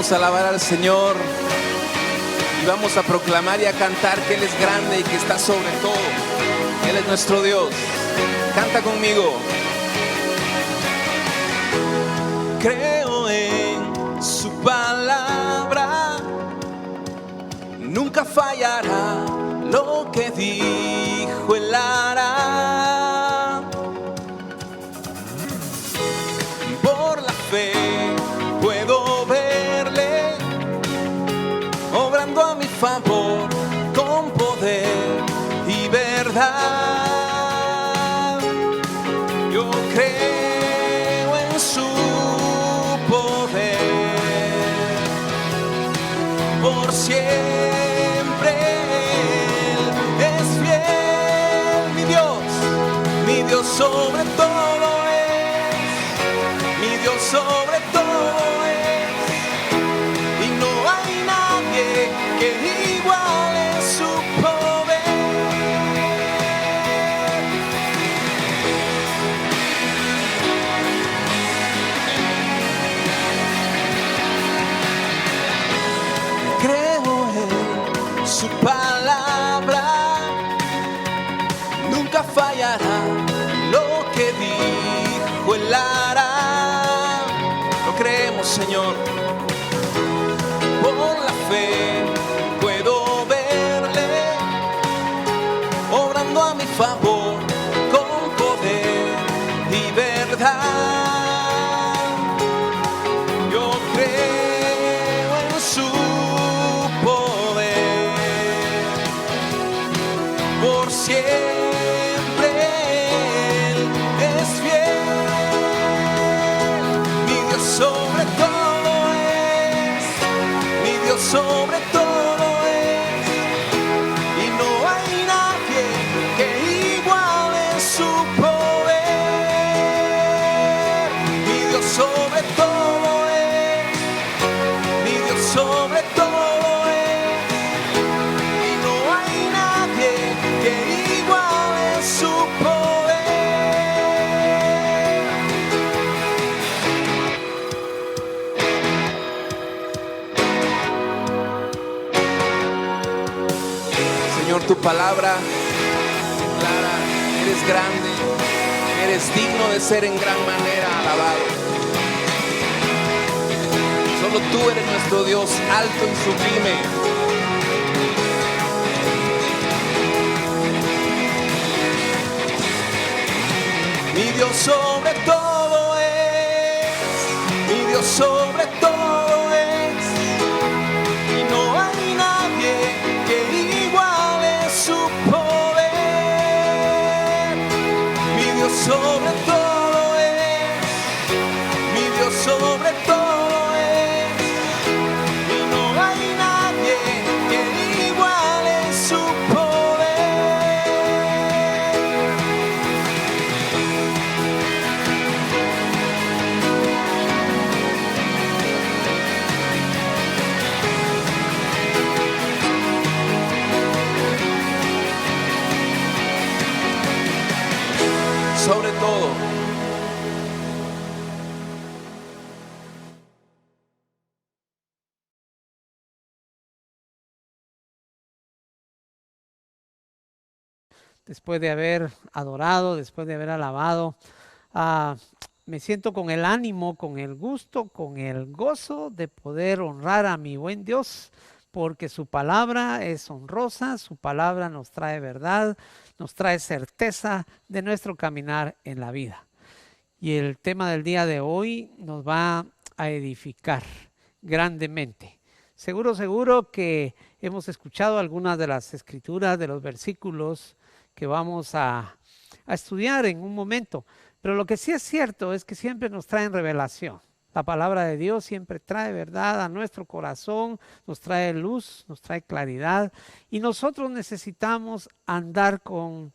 Vamos a alabar al Señor y vamos a proclamar y a cantar que Él es grande y que está sobre todo. Él es nuestro Dios. Canta conmigo. Creo en su palabra, nunca fallará, lo que dijo Él hará. Por la fe puedo verle obrando a mi favor con poder y verdad. Yo creo en su poder por siempre. Él es fiel, mi Dios sobre todo es, mi Dios sobre todo es, y no hay nadie que iguale su poder. Creo en su palabra, nunca fallará, lo que dijo Él hará. Lo creemos, Señor. Por la fe puedo verle obrando a mi favor con poder y verdad. Yo creo en su poder por siempre. Él es fiel, mi Dios sobre todo es, mi Dios sobre todo es, y no hay nadie que iguale su poder. Mi Dios sobre todo es, mi Dios sobre todo es, y no hay nadie que iguale su poder. Señor, tu palabra clara, eres grande, eres digno de ser en gran manera alabado. Solo tú eres nuestro Dios alto y sublime. Mi Dios sobre todo es, mi Dios sobre todo es, y no hay nadie que iguale su poder. Mi Dios sobre todo es, mi Dios sobre todo es, y no hay nadie que iguale su poder. Sobre todo. Después de haber adorado, después de haber alabado, me siento con el ánimo, con el gusto, con el gozo de poder honrar a mi buen Dios, porque su palabra es honrosa, su palabra nos trae verdad, nos trae certeza de nuestro caminar en la vida. Y el tema del día de hoy nos va a edificar grandemente. Seguro que hemos escuchado algunas de las escrituras, de los versículos que vamos a estudiar en un momento. Pero lo que sí es cierto es que siempre nos traen revelación. La palabra de Dios siempre trae verdad a nuestro corazón, nos trae luz, nos trae claridad. Y nosotros necesitamos andar con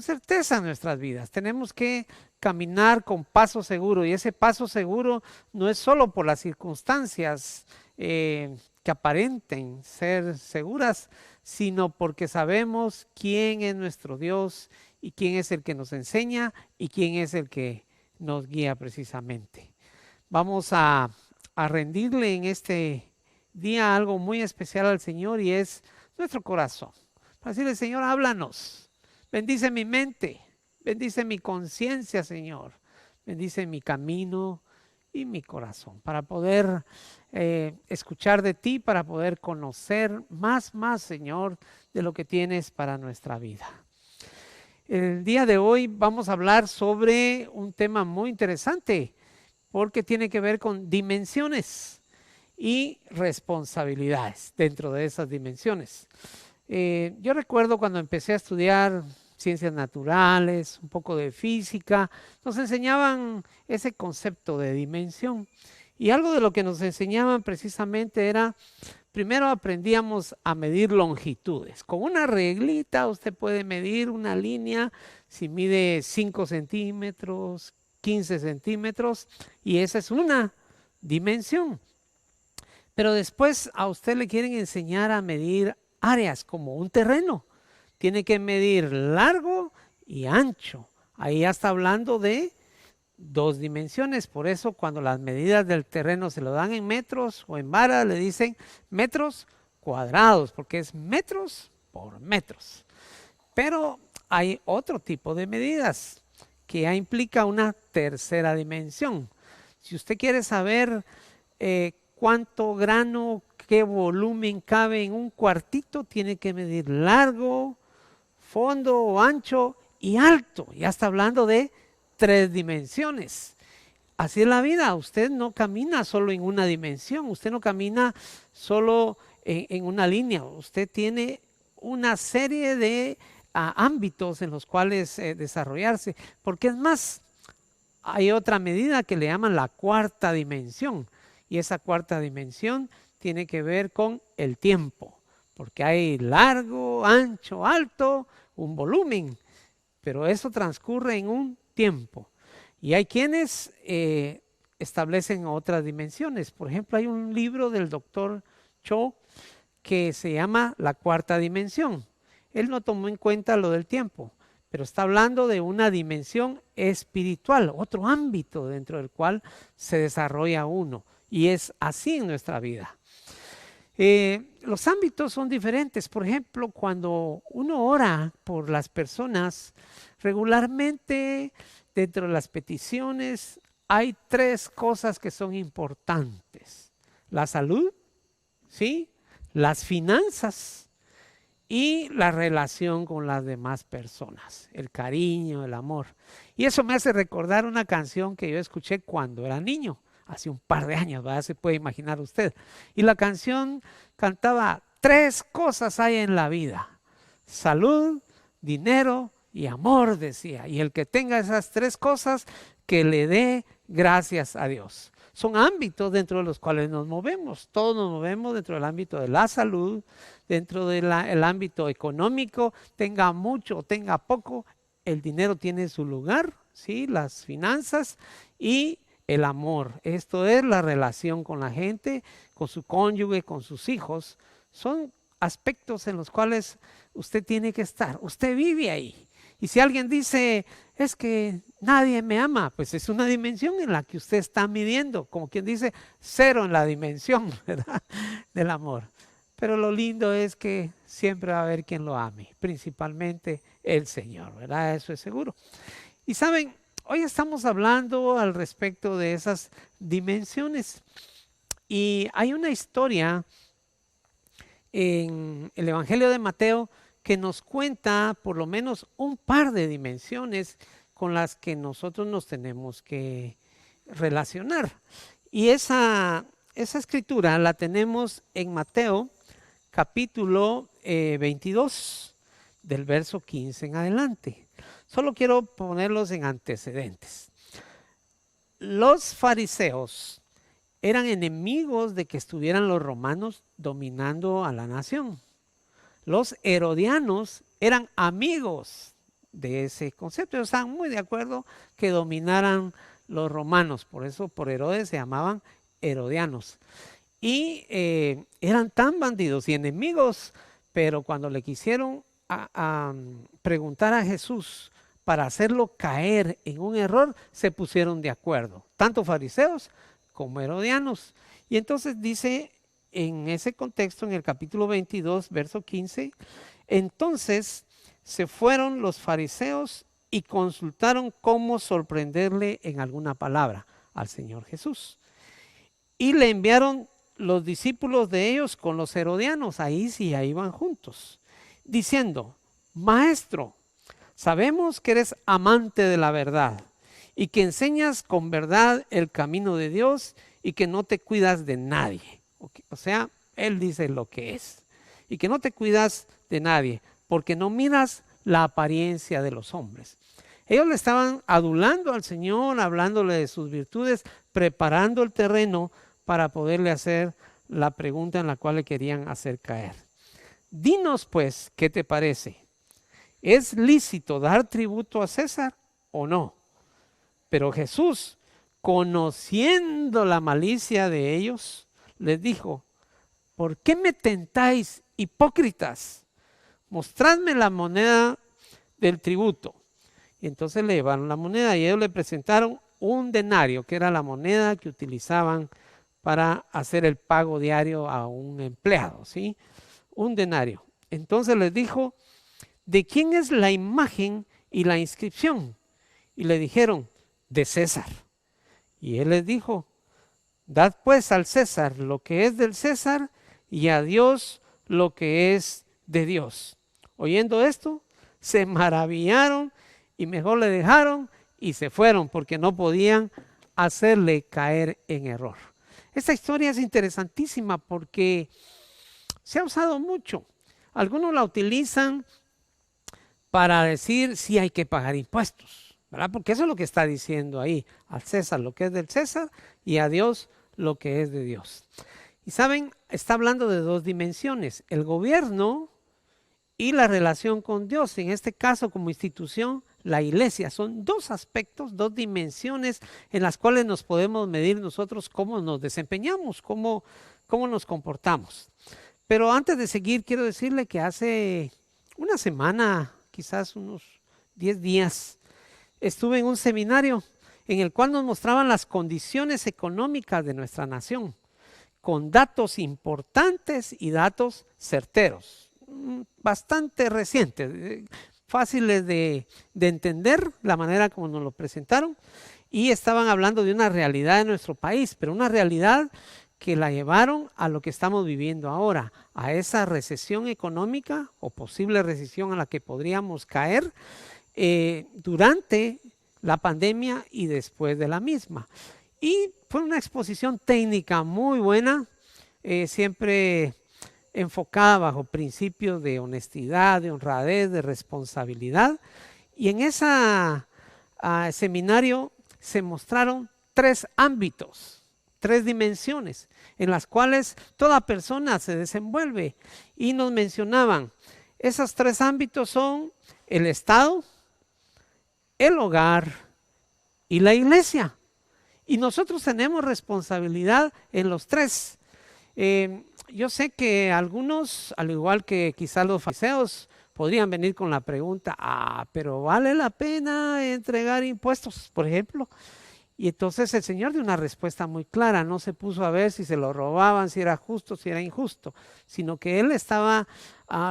certeza en nuestras vidas. Tenemos que caminar con paso seguro. Y ese paso seguro no es solo por las circunstancias que aparenten ser seguras, sino porque sabemos quién es nuestro Dios y quién es el que nos enseña y quién es el que nos guía precisamente. Vamos a a rendirle en este día algo muy especial al Señor, y es nuestro corazón. Para decirle: Señor, háblanos, bendice mi mente, bendice mi conciencia, Señor, bendice mi camino y mi corazón, para poder escuchar de ti, para poder conocer más, Señor, de lo que tienes para nuestra vida. El día de hoy vamos a hablar sobre un tema muy interesante, porque tiene que ver con dimensiones y responsabilidades dentro de esas dimensiones. Yo recuerdo cuando empecé a estudiar ciencias naturales, un poco de física, nos enseñaban ese concepto de dimensión. Y algo de lo que nos enseñaban precisamente era: primero aprendíamos a medir longitudes. Con una reglita usted puede medir una línea, si mide 5 centímetros, 15 centímetros, y esa es una dimensión. Pero después a usted le quieren enseñar a medir áreas como un terreno. Tiene que medir largo y ancho. Ahí ya está hablando de 2 dimensiones. Por eso cuando las medidas del terreno se lo dan en metros o en varas, le dicen metros cuadrados, porque es metros por metros. Pero hay otro tipo de medidas que ya implica una tercera dimensión. Si usted quiere saber cuánto grano, qué volumen cabe en un cuartito, tiene que medir largo, fondo, ancho y alto. Ya está hablando de 3 dimensiones. Así es la vida. Usted no camina solo en una dimensión, usted no camina solo en una línea. Usted tiene una serie de ámbitos en los cuales desarrollarse, porque es más, hay otra medida que le llaman la cuarta dimensión, y esa cuarta dimensión tiene que ver con el tiempo, porque hay largo, ancho, alto, un volumen, pero eso transcurre en un tiempo. Y hay quienes establecen otras dimensiones. Por ejemplo, hay un libro del doctor Cho que se llama La Cuarta Dimensión. Él no tomó en cuenta lo del tiempo, pero está hablando de una dimensión espiritual, otro ámbito dentro del cual se desarrolla uno. Y es así en nuestra vida. Los ámbitos son diferentes. Por ejemplo, cuando uno ora por las personas, regularmente dentro de las peticiones hay 3 cosas que son importantes: la salud, ¿sí?, las finanzas y la relación con las demás personas, el cariño, el amor. Y eso me hace recordar una canción que yo escuché cuando era niño, hace un par de años, ¿verdad? Se puede imaginar usted. Y la canción cantaba: 3 cosas hay en la vida: salud, dinero y amor, decía. Y el que tenga esas 3 cosas, que le dé gracias a Dios. Son ámbitos dentro de los cuales nos movemos. Todos nos movemos dentro del ámbito de la salud, dentro del ámbito económico, tenga mucho o tenga poco, el dinero tiene su lugar, ¿sí?, las finanzas y el amor. Esto es la relación con la gente, con su cónyuge, con sus hijos. Son aspectos en los cuales usted tiene que estar. Usted vive ahí. Y si alguien dice: es que nadie me ama, pues es una dimensión en la que usted está midiendo, como quien dice, 0 en la dimensión, ¿verdad?, del amor. Pero lo lindo es que siempre va a haber quien lo ame, principalmente el Señor, ¿verdad? Eso es seguro. Y saben, hoy estamos hablando al respecto de esas dimensiones. Y hay una historia en el Evangelio de Mateo que nos cuenta por lo menos un par de dimensiones con las que nosotros nos tenemos que relacionar. Y esa escritura la tenemos en Mateo capítulo 22, del verso 15 en adelante. Solo quiero ponerlos en antecedentes. Los fariseos eran enemigos de que estuvieran los romanos dominando a la nación. Los herodianos eran amigos de ese concepto. Ellos estaban muy de acuerdo que dominaran los romanos. Por eso por Herodes se llamaban herodianos. Y eran tan bandidos y enemigos, pero cuando le quisieron preguntar a Jesús para hacerlo caer en un error, se pusieron de acuerdo. Tanto fariseos como herodianos. Y entonces dice en ese contexto, en el capítulo 22, verso 15, entonces se fueron los fariseos y consultaron cómo sorprenderle en alguna palabra al Señor Jesús. Y le enviaron los discípulos de ellos con los herodianos, ahí sí, ahí van juntos, diciendo: Maestro, sabemos que eres amante de la verdad y que enseñas con verdad el camino de Dios y que no te cuidas de nadie. O sea, él dice lo que es. Y que no te cuidas de nadie, porque no miras la apariencia de los hombres. Ellos le estaban adulando al Señor, hablándole de sus virtudes, preparando el terreno para poderle hacer la pregunta en la cual le querían hacer caer. Dinos pues, ¿qué te parece? ¿Es lícito dar tributo a César o no? Pero Jesús, conociendo la malicia de ellos, les dijo: ¿por qué me tentáis, hipócritas? Mostradme la moneda del tributo. Y entonces le llevaron la moneda y ellos le presentaron un denario, que era la moneda que utilizaban para hacer el pago diario a un empleado, ¿sí? Un denario. Entonces les dijo: ¿de quién es la imagen y la inscripción? Y le dijeron: de César. Y él les dijo: dad pues al César lo que es del César y a Dios lo que es de Dios. Oyendo esto, se maravillaron y mejor le dejaron y se fueron, porque no podían hacerle caer en error. Esta historia es interesantísima porque se ha usado mucho. Algunos la utilizan para decir si hay que pagar impuestos, ¿verdad? Porque eso es lo que está diciendo ahí: al César lo que es del César y a Dios lo que es de Dios. Y saben, está hablando de dos dimensiones: el gobierno y la relación con Dios. En este caso, como institución, la iglesia. Son dos aspectos, dos dimensiones en las cuales nos podemos medir nosotros cómo nos desempeñamos, cómo nos comportamos. Pero antes de seguir, quiero decirle que hace una semana, quizás unos 10 días, estuve en un seminario en el cual nos mostraban las condiciones económicas de nuestra nación, con datos importantes y datos certeros, bastante recientes, fáciles de entender la manera como nos lo presentaron, y estaban hablando de una realidad de nuestro país, pero una realidad que la llevaron a lo que estamos viviendo ahora, a esa recesión económica o posible recesión a la que podríamos caer durante la pandemia y después de la misma. Y fue una exposición técnica muy buena, siempre enfocada bajo principios de honestidad, de honradez, de responsabilidad. Y en ese seminario se mostraron 3 ámbitos, 3 dimensiones en las cuales toda persona se desenvuelve. Y nos mencionaban, esos 3 ámbitos son el Estado, el hogar y la iglesia. Y nosotros tenemos responsabilidad en los 3. Yo sé que algunos, al igual que quizás los fariseos, podrían venir con la pregunta: pero ¿vale la pena entregar impuestos, por ejemplo? Y entonces el Señor dio una respuesta muy clara. No se puso a ver si se lo robaban, si era justo, si era injusto, sino que Él estaba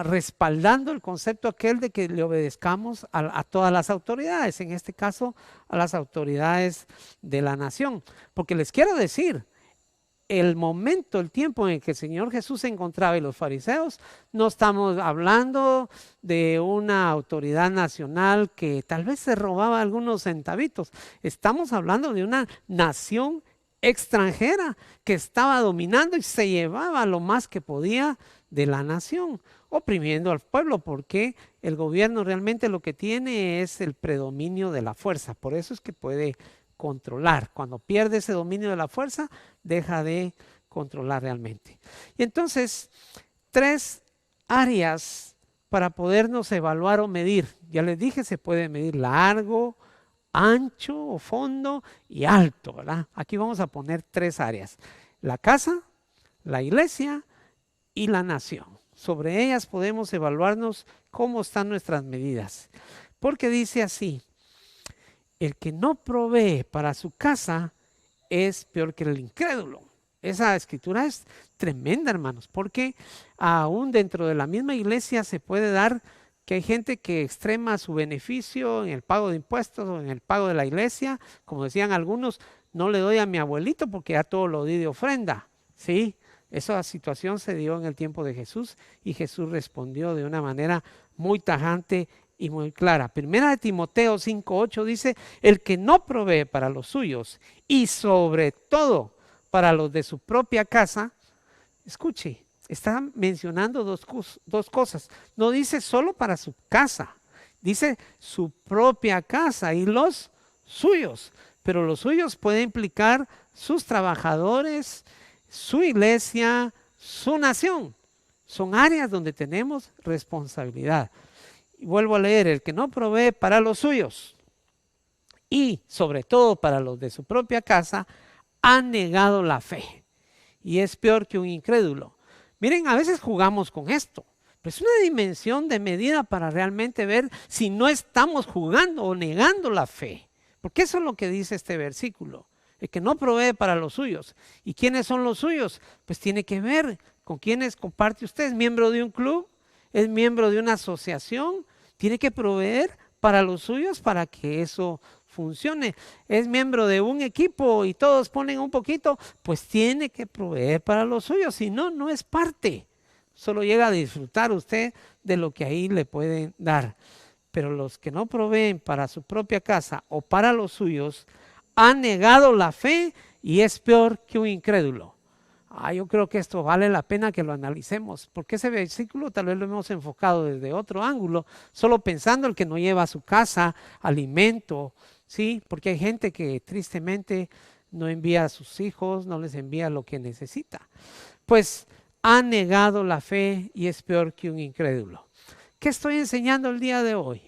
respaldando el concepto aquel de que le obedezcamos a todas las autoridades, en este caso a las autoridades de la nación. Porque les quiero decir, el momento, el tiempo en el que el Señor Jesús se encontraba y los fariseos, no estamos hablando de una autoridad nacional que tal vez se robaba algunos centavitos. Estamos hablando de una nación extranjera que estaba dominando y se llevaba lo más que podía de la nación, oprimiendo al pueblo, porque el gobierno realmente lo que tiene es el predominio de la fuerza. Por eso es que puede controlar. Cuando pierde ese dominio de la fuerza, deja de controlar realmente. Y entonces, 3 áreas para podernos evaluar o medir. Ya les dije, se puede medir largo, ancho o fondo y alto, ¿verdad? Aquí vamos a poner 3 áreas: la casa, la iglesia y la nación. Sobre ellas podemos evaluarnos cómo están nuestras medidas. Porque dice así: el que no provee para su casa es peor que el incrédulo. Esa escritura es tremenda, hermanos, porque aún dentro de la misma iglesia se puede dar que hay gente que extrema su beneficio en el pago de impuestos o en el pago de la iglesia. Como decían algunos, no le doy a mi abuelito porque ya todo lo di de ofrenda. Sí, esa situación se dio en el tiempo de Jesús y Jesús respondió de una manera muy tajante y muy clara. Primera de Timoteo 5:8 dice, el que no provee para los suyos y sobre todo para los de su propia casa, escuche, está mencionando dos cosas. No dice solo para su casa, dice su propia casa y los suyos. Pero los suyos puede implicar sus trabajadores, su iglesia, su nación. Son áreas donde tenemos responsabilidad. Y vuelvo a leer, el que no provee para los suyos y sobre todo para los de su propia casa, ha negado la fe y es peor que un incrédulo. Miren, a veces jugamos con esto, pero es una dimensión de medida para realmente ver si no estamos jugando o negando la fe. Porque eso es lo que dice este versículo. El que no provee para los suyos. ¿Y quiénes son los suyos? Pues tiene que ver con quiénes comparte usted. ¿Es miembro de un club? ¿Es miembro de una asociación? Tiene que proveer para los suyos para que eso funcione. ¿Es miembro de un equipo y todos ponen un poquito? Pues tiene que proveer para los suyos. Si no, no es parte. Solo llega a disfrutar usted de lo que ahí le pueden dar. Pero los que no proveen para su propia casa o para los suyos han negado la fe y es peor que un incrédulo. Yo creo que esto vale la pena que lo analicemos, porque ese versículo tal vez lo hemos enfocado desde otro ángulo, solo pensando el que no lleva a su casa alimento, ¿sí? Porque hay gente que tristemente no envía a sus hijos, no les envía lo que necesita. Pues ha negado la fe y es peor que un incrédulo. ¿Qué estoy enseñando el día de hoy?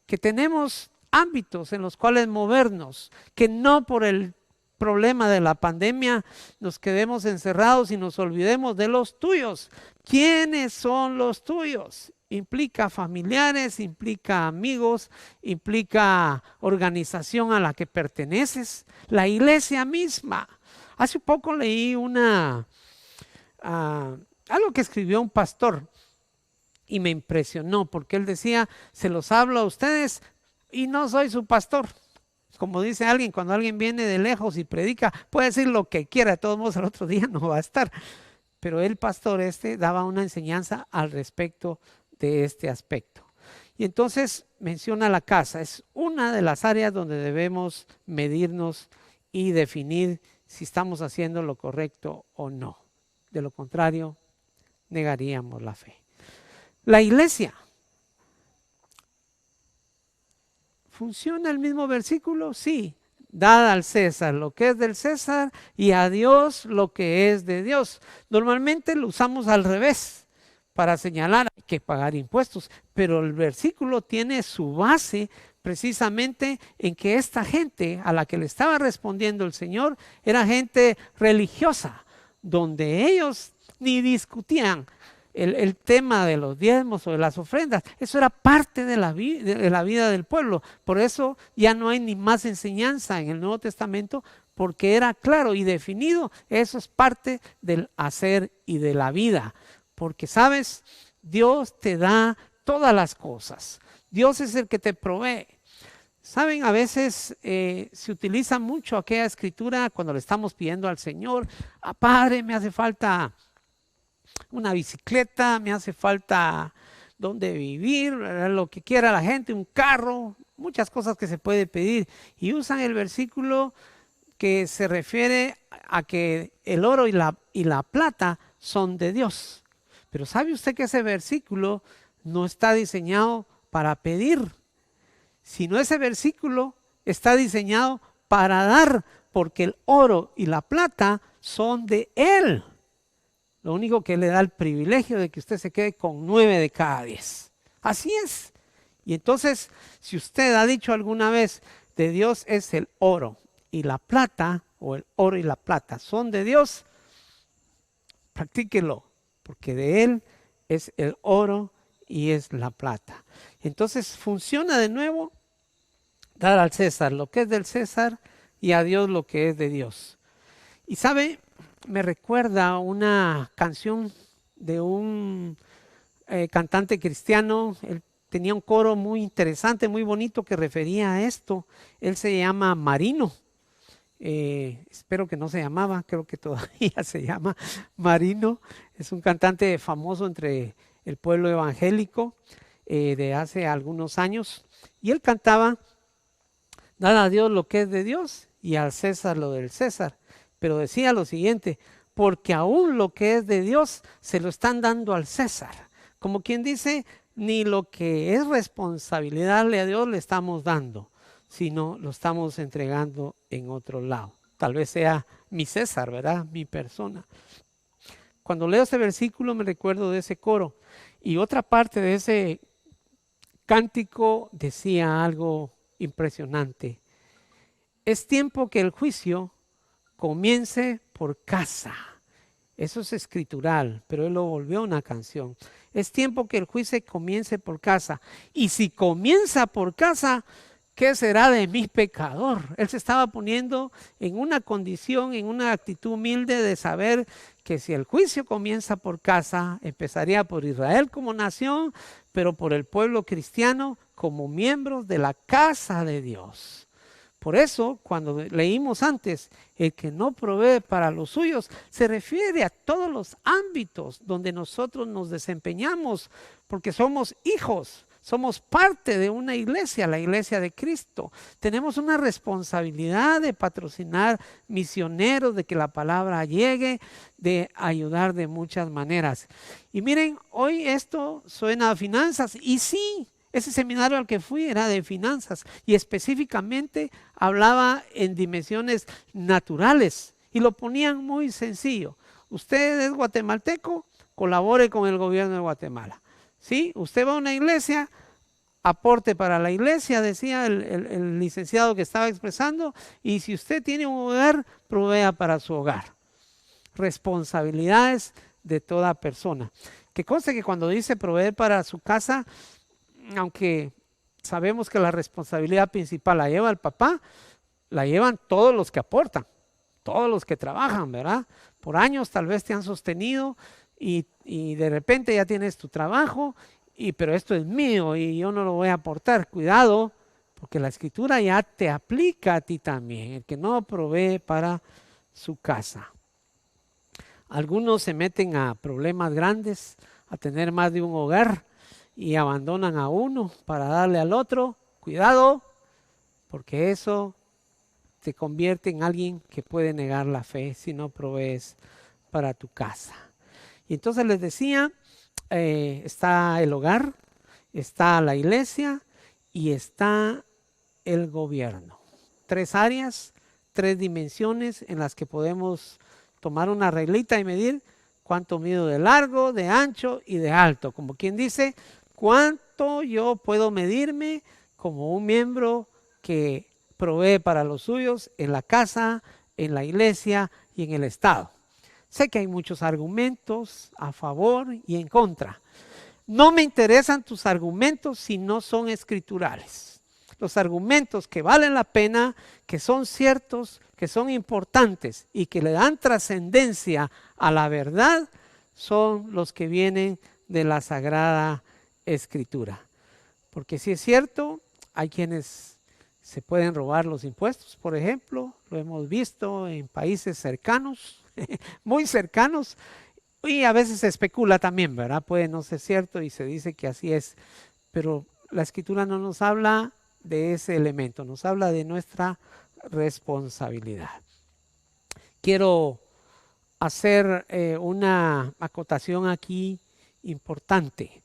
Que tenemos ámbitos en los cuales movernos, que no por el problema de la pandemia nos quedemos encerrados y nos olvidemos de los tuyos. ¿Quiénes son los tuyos? Implica familiares, implica amigos, implica organización a la que perteneces, la iglesia misma. Hace poco leí algo que escribió un pastor y me impresionó porque él decía, se los hablo a ustedes y no soy su pastor. Como dice alguien, cuando alguien viene de lejos y predica, puede decir lo que quiera, de todos modos al otro día no va a estar. Pero el pastor daba una enseñanza al respecto de este aspecto. Y entonces menciona la casa, es una de las áreas donde debemos medirnos y definir si estamos haciendo lo correcto o no. De lo contrario, negaríamos la fe. La iglesia. ¿Funciona el mismo versículo? Sí. Dad al César lo que es del César y a Dios lo que es de Dios. Normalmente lo usamos al revés para señalar hay que pagar impuestos, pero el versículo tiene su base precisamente en que esta gente a la que le estaba respondiendo el Señor era gente religiosa, donde ellos ni discutían el tema de los diezmos o de las ofrendas. Eso era parte de la vida del pueblo. Por eso ya no hay ni más enseñanza en el Nuevo Testamento, porque era claro y definido. Eso es parte del hacer y de la vida. Porque, ¿sabes? Dios te da todas las cosas. Dios es el que te provee. Saben, a veces se utiliza mucho aquella escritura cuando le estamos pidiendo al Señor, Padre, me hace falta una bicicleta, me hace falta donde vivir, lo que quiera la gente, un carro, muchas cosas que se puede pedir. Y usan el versículo que se refiere a que el oro y la plata son de Dios. Pero ¿sabe usted que ese versículo no está diseñado para pedir? Sino ese versículo está diseñado para dar, porque el oro y la plata son de Él. Lo único que le da el privilegio de que usted se quede con 9 de cada 10. Así es. Y entonces, si usted ha dicho alguna vez, de Dios es el oro y la plata, o el oro y la plata son de Dios, practíquelo, porque de Él es el oro y es la plata. Entonces, funciona de nuevo, dar al César lo que es del César y a Dios lo que es de Dios. Y sabe, me recuerda una canción de un cantante cristiano. Él tenía un coro muy interesante, muy bonito que refería a esto. Él se llama Marino. Espero que no se llamaba, creo que todavía se llama Marino. Es un cantante famoso entre el pueblo evangélico de hace algunos años. Y él cantaba: dad a Dios lo que es de Dios y al César lo del César. Pero decía lo siguiente: porque aún lo que es de Dios se lo están dando al César. Como quien dice, ni lo que es responsabilidad de Dios le estamos dando, sino lo estamos entregando en otro lado. Tal vez sea mi César, ¿verdad? Mi persona. Cuando leo ese versículo me recuerdo de ese coro. Y otra parte de ese cántico decía algo impresionante: es tiempo que el juicio comience por casa. Eso es escritural, pero él lo volvió una canción. Es tiempo que el juicio comience por casa. Y si comienza por casa, ¿qué será de mi pecador? Él se estaba poniendo en una condición, en una actitud humilde de saber que si el juicio comienza por casa, empezaría por Israel como nación, pero por el pueblo cristiano como miembros de la casa de Dios. Por eso, cuando leímos antes, el que no provee para los suyos, se refiere a todos los ámbitos donde nosotros nos desempeñamos, porque somos hijos, somos parte de una iglesia, la iglesia de Cristo. Tenemos una responsabilidad de patrocinar misioneros, de que la palabra llegue, de ayudar de muchas maneras. Y miren, hoy esto suena a finanzas, y sí, ese seminario al que fui era de finanzas y específicamente hablaba en dimensiones naturales y lo ponían muy sencillo. Usted es guatemalteco, colabore con el gobierno de Guatemala. ¿Sí? Usted va a una iglesia, aporte para la iglesia, decía el licenciado que estaba expresando, y si usted tiene un hogar, provea para su hogar. Responsabilidades de toda persona. Que conste que cuando dice proveer para su casa, aunque sabemos que la responsabilidad principal la lleva el papá, la llevan todos los que aportan, todos los que trabajan, ¿verdad? Por años tal vez te han sostenido y de repente ya tienes tu trabajo, pero esto es mío y yo no lo voy a aportar. Cuidado, porque la escritura ya te aplica a ti también, el que no provee para su casa. Algunos se meten a problemas grandes, a tener más de un hogar, y abandonan a uno para darle al otro. Cuidado, porque eso te convierte en alguien que puede negar la fe si no provees para tu casa. Y entonces les decía, está el hogar, está la iglesia y está el gobierno. 3 áreas, 3 dimensiones en las que podemos tomar una reglita y medir cuánto mido de largo, de ancho y de alto. Como quien dice, ¿cuánto yo puedo medirme como un miembro que provee para los suyos en la casa, en la iglesia y en el Estado? Sé que hay muchos argumentos a favor y en contra. No me interesan tus argumentos si no son escriturales. Los argumentos que valen la pena, que son ciertos, que son importantes y que le dan trascendencia a la verdad, son los que vienen de la Sagrada Escritura. Porque si es cierto, hay quienes se pueden robar los impuestos, por ejemplo, lo hemos visto en países cercanos, muy cercanos, y a veces se especula también, ¿verdad? Puede no ser cierto y se dice que así es, pero la Escritura no nos habla de ese elemento, nos habla de nuestra responsabilidad. Quiero hacer una acotación aquí importante.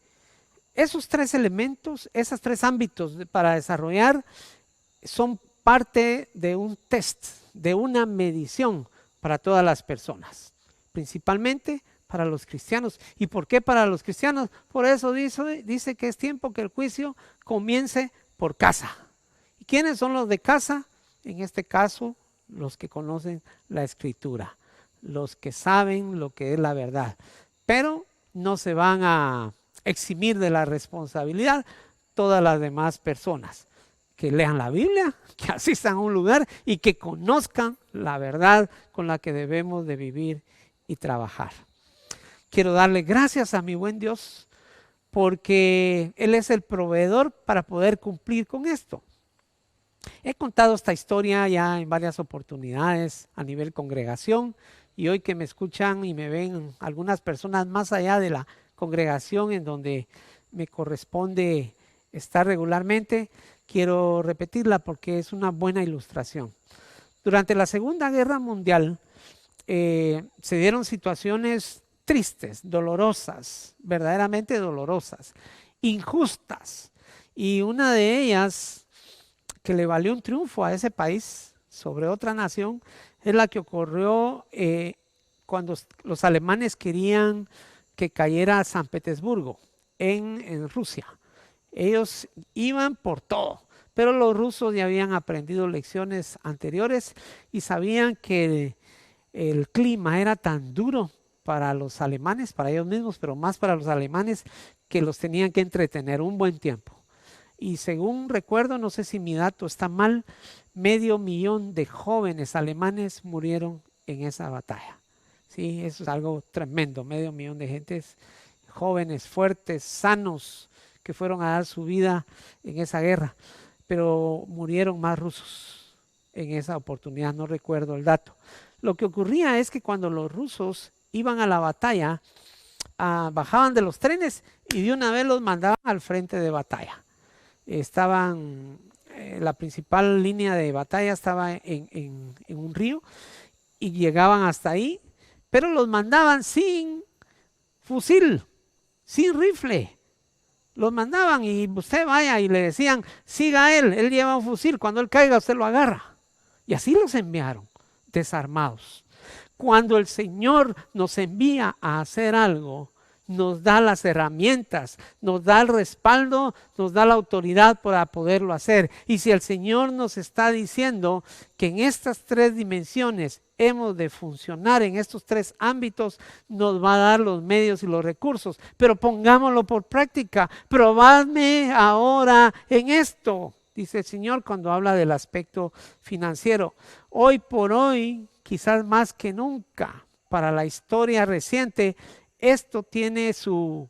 Esos 3 elementos, esos 3 ámbitos para desarrollar son parte de un test, de una medición para todas las personas, principalmente para los cristianos. ¿Y por qué para los cristianos? Por eso dice que es tiempo que el juicio comience por casa. ¿Y quiénes son los de casa? En este caso, los que conocen la Escritura, los que saben lo que es la verdad, pero no se van a eximir de la responsabilidad todas las demás personas que lean la Biblia, que asistan a un lugar y que conozcan la verdad con la que debemos de vivir y trabajar. Quiero darle gracias a mi buen Dios porque Él es el proveedor para poder cumplir con esto. He contado esta historia ya en varias oportunidades a nivel congregación, y hoy que me escuchan y me ven algunas personas más allá de la congregación en donde me corresponde estar regularmente, quiero repetirla porque es una buena ilustración. Durante la Segunda Guerra Mundial se dieron situaciones tristes, dolorosas, verdaderamente dolorosas, injustas, y una de ellas que le valió un triunfo a ese país sobre otra nación es la que ocurrió cuando los alemanes querían que cayera San Petersburgo en Rusia. Ellos iban por todo, pero los rusos ya habían aprendido lecciones anteriores y sabían que el clima era tan duro para los alemanes, para ellos mismos, pero más para los alemanes, que los tenían que entretener un buen tiempo. Y según recuerdo, no sé si mi dato está mal, 500,000 de jóvenes alemanes murieron en esa batalla. Sí, eso es algo tremendo, 500,000 de gentes jóvenes, fuertes, sanos, que fueron a dar su vida en esa guerra, pero murieron más rusos en esa oportunidad, no recuerdo el dato. Lo que ocurría es que cuando los rusos iban a la batalla, bajaban de los trenes y de una vez los mandaban al frente de batalla. Estaban, la principal línea de batalla estaba en un río y llegaban hasta ahí, pero los mandaban sin fusil, sin rifle. Los mandaban y usted vaya, y le decían, siga a él lleva un fusil, cuando él caiga usted lo agarra. Y así los enviaron, desarmados. Cuando el Señor nos envía a hacer algo, nos da las herramientas, nos da el respaldo, nos da la autoridad para poderlo hacer. Y si el Señor nos está diciendo que en estas 3 dimensiones hemos de funcionar, en estos 3 ámbitos, nos va a dar los medios y los recursos, pero pongámoslo por práctica. Probadme ahora en esto, dice el Señor cuando habla del aspecto financiero. Hoy por hoy, quizás más que nunca, para la historia reciente, esto tiene su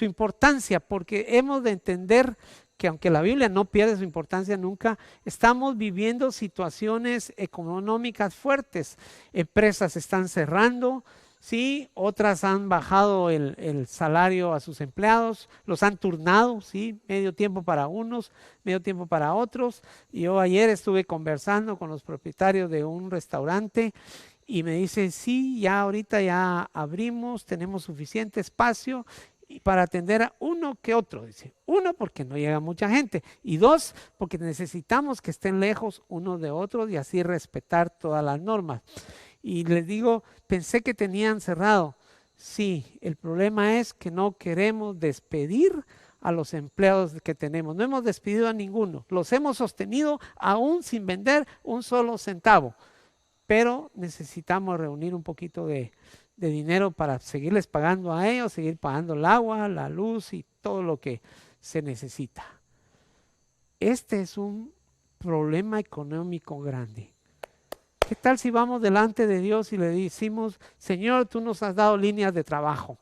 importancia, porque hemos de entender que aunque la Biblia no pierde su importancia nunca, estamos viviendo situaciones económicas fuertes. Empresas están cerrando, ¿sí? Otras han bajado el salario a sus empleados, los han turnado, ¿sí? Medio tiempo para unos, medio tiempo para otros. Y yo ayer estuve conversando con los propietarios de un restaurante y me dicen, sí, ya ahorita ya abrimos, tenemos suficiente espacio para atender a uno que otro. Dice, 1, porque no llega mucha gente, y 2, porque necesitamos que estén lejos unos de otros y así respetar todas las normas. Y les digo, pensé que tenían cerrado. Sí, el problema es que no queremos despedir a los empleados que tenemos. No hemos despedido a ninguno, los hemos sostenido aún sin vender un solo centavo. Pero necesitamos reunir un poquito de dinero para seguirles pagando a ellos, seguir pagando el agua, la luz y todo lo que se necesita. Este es un problema económico grande. ¿Qué tal si vamos delante de Dios y le decimos, Señor, tú nos has dado líneas de trabajo,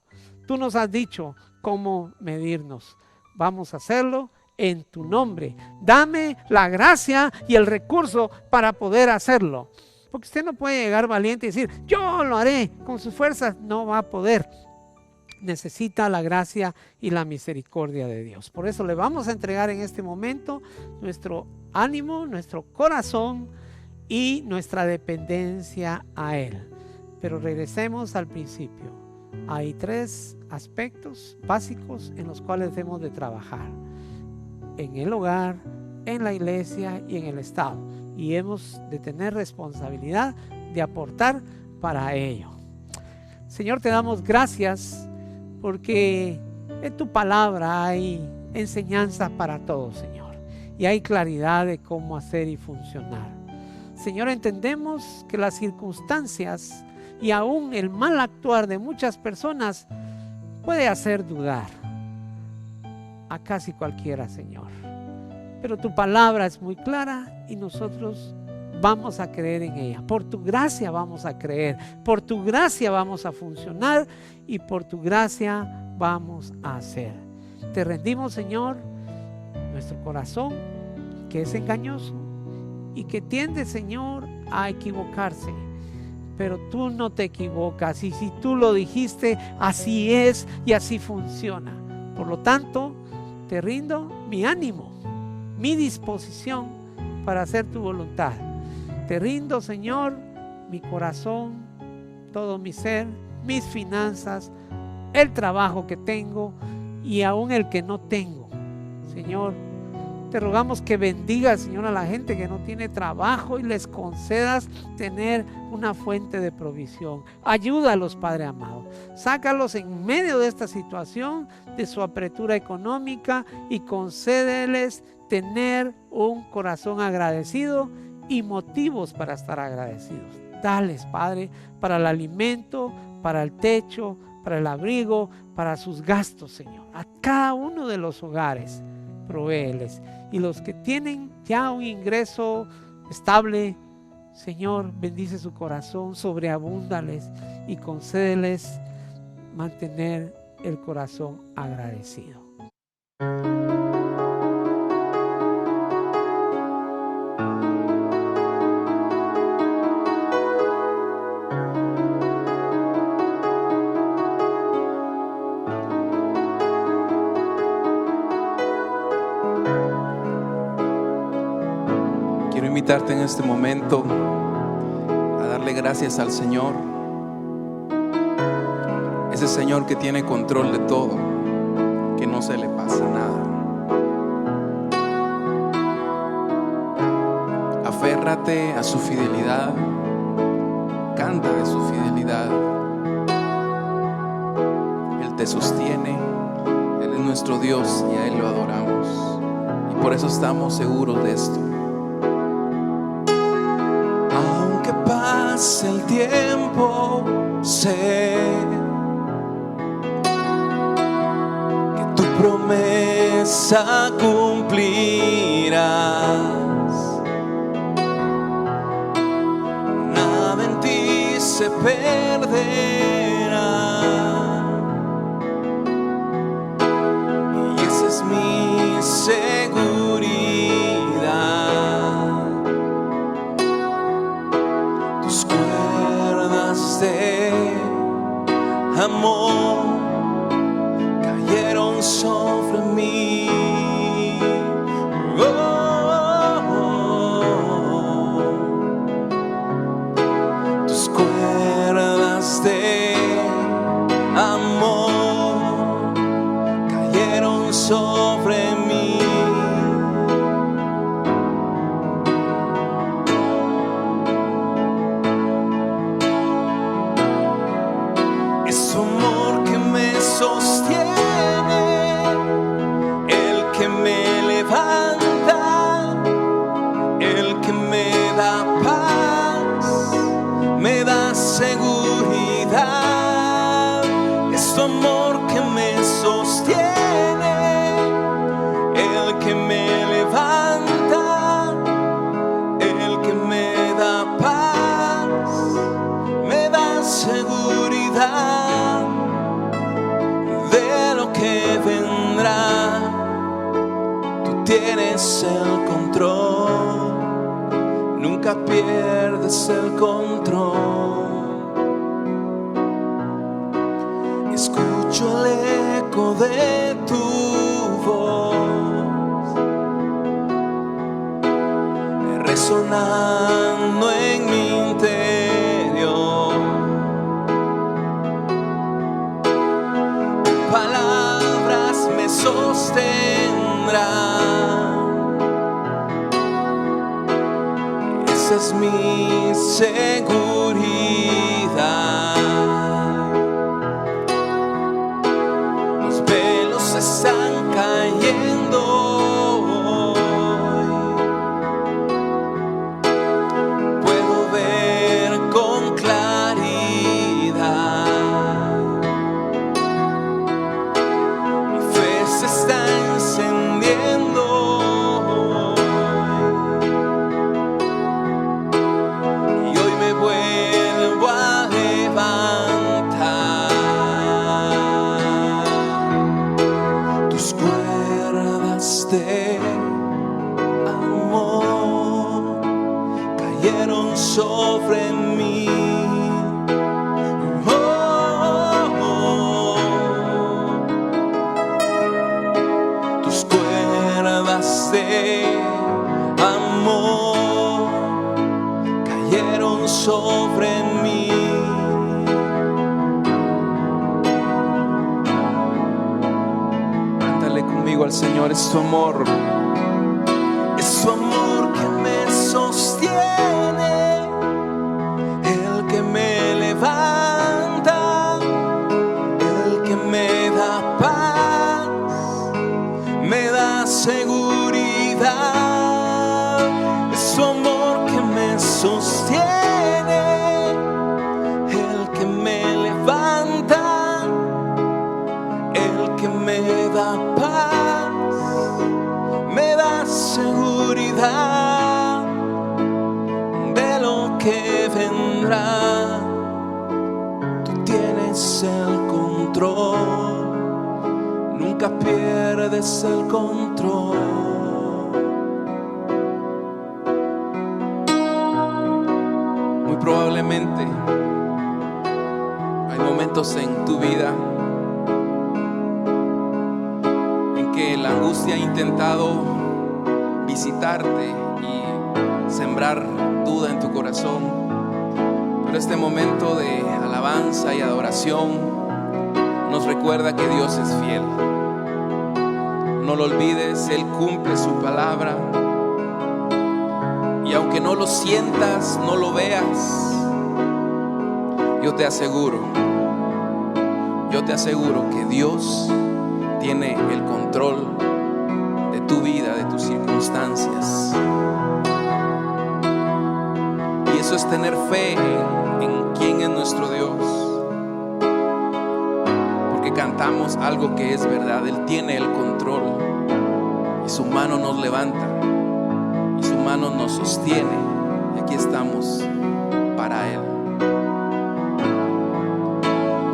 tú nos has dicho cómo medirnos, vamos a hacerlo en tu nombre, dame la gracia y el recurso para poder hacerlo? Porque usted no puede llegar valiente y decir, yo lo haré con sus fuerzas, no va a poder. Necesita la gracia y la misericordia de Dios. Por eso le vamos a entregar en este momento nuestro ánimo, nuestro corazón y nuestra dependencia a Él. Pero regresemos al principio. Hay 3 aspectos básicos en los cuales debemos de trabajar: en el hogar, en la iglesia y en el Estado. Y hemos de tener responsabilidad de aportar para ello. Señor, te damos gracias porque en tu palabra hay enseñanza para todos, Señor, y hay claridad de cómo hacer y funcionar. Señor, entendemos que las circunstancias y aún el mal actuar de muchas personas puede hacer dudar a casi cualquiera, Señor. pero tu palabra es muy clara y nosotros vamos a creer en ella. Por tu gracia vamos a creer, por tu gracia vamos a funcionar y por tu gracia vamos a hacer. Te rendimos, Señor, nuestro corazón, que es engañoso y que tiende, Señor, a equivocarse. Pero tú no te equivocas, y si tú lo dijiste, así es y así funciona. Por lo tanto, te rindo mi ánimo, mi disposición para hacer tu voluntad. Te rindo, Señor, mi corazón, todo mi ser, mis finanzas, el trabajo que tengo y aún el que no tengo. Señor, te rogamos que bendigas, Señor, a la gente que no tiene trabajo y les concedas tener una fuente de provisión. Ayúdalos, Padre amado. Sácalos en medio de esta situación, de su apretura económica, y concédeles tener un corazón agradecido y motivos para estar agradecidos. Dales, Padre, para el alimento, para el techo, para el abrigo, para sus gastos, Señor. A cada uno de los hogares, provéeles. Y los que tienen ya un ingreso estable, Señor, bendice su corazón, sobreabúndales y concédeles mantener el corazón agradecido. Invitarte en este momento a darle gracias al Señor, ese Señor que tiene control de todo, que no se le pasa nada. Aférrate a su fidelidad, canta de su fidelidad. Él te sostiene, Él es nuestro Dios y a Él lo adoramos, y por eso estamos seguros de esto. El tiempo, sé que tu promesa cumplirás. Nada en ti se perderá, y esa es mi seguridad. Amor cayeron sobre mí. Tus cuerdas de amor cayeron sobre mí. Es amor que me sostiene, el que me levanta, el que me da paz, me da seguridad. Es tu amor que me sostiene, el que me levanta, el que me da paz, me da seguridad. De lo que vendrá, tú tienes el control, nunca pierdes el control. Escucho el eco de tu voz resonando en mi interior. Palabras me sostendrán, esa es mi seguridad. Los velos están cayendo hoy, de amor cayeron sobre mí. Tus cuerdas de amor cayeron sobre mí. Al Señor, es su amor que me sostiene, el que me levanta, el que me da paz, me da seguridad. Es su amor que me sostiene, el que me levanta, el que me da paz, me da seguridad de lo que vendrá. Tú tienes el control, nunca pierdes el control. Muy probablemente hay momentos en tu vida que la angustia ha intentado visitarte y sembrar duda en tu corazón, pero este momento de alabanza y adoración nos recuerda que Dios es fiel. No lo olvides, Él cumple su palabra, y aunque no lo sientas, no lo veas, yo te aseguro que Dios tiene el control de tu vida, de tus circunstancias. Y eso es tener fe en quién es nuestro Dios, porque cantamos algo que es verdad. Él tiene el control, y su mano nos levanta, y su mano nos sostiene, y aquí estamos para Él.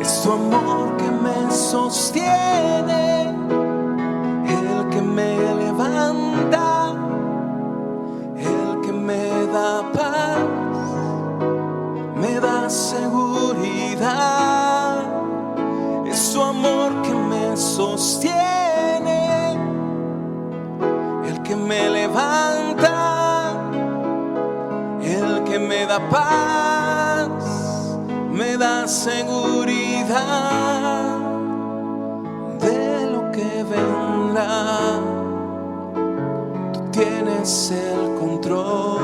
Es su amor que me sostiene, el que me levanta, el que me da paz, me da seguridad. Es su amor que me sostiene, el que me levanta, el que me da paz, me da seguridad de lo que vendrá. Tú tienes el control,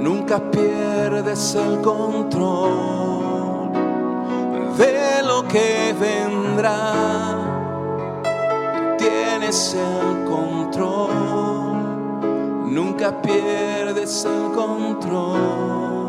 nunca pierdes el control de lo que vendrá. Tú tienes el control, nunca pierdes el control.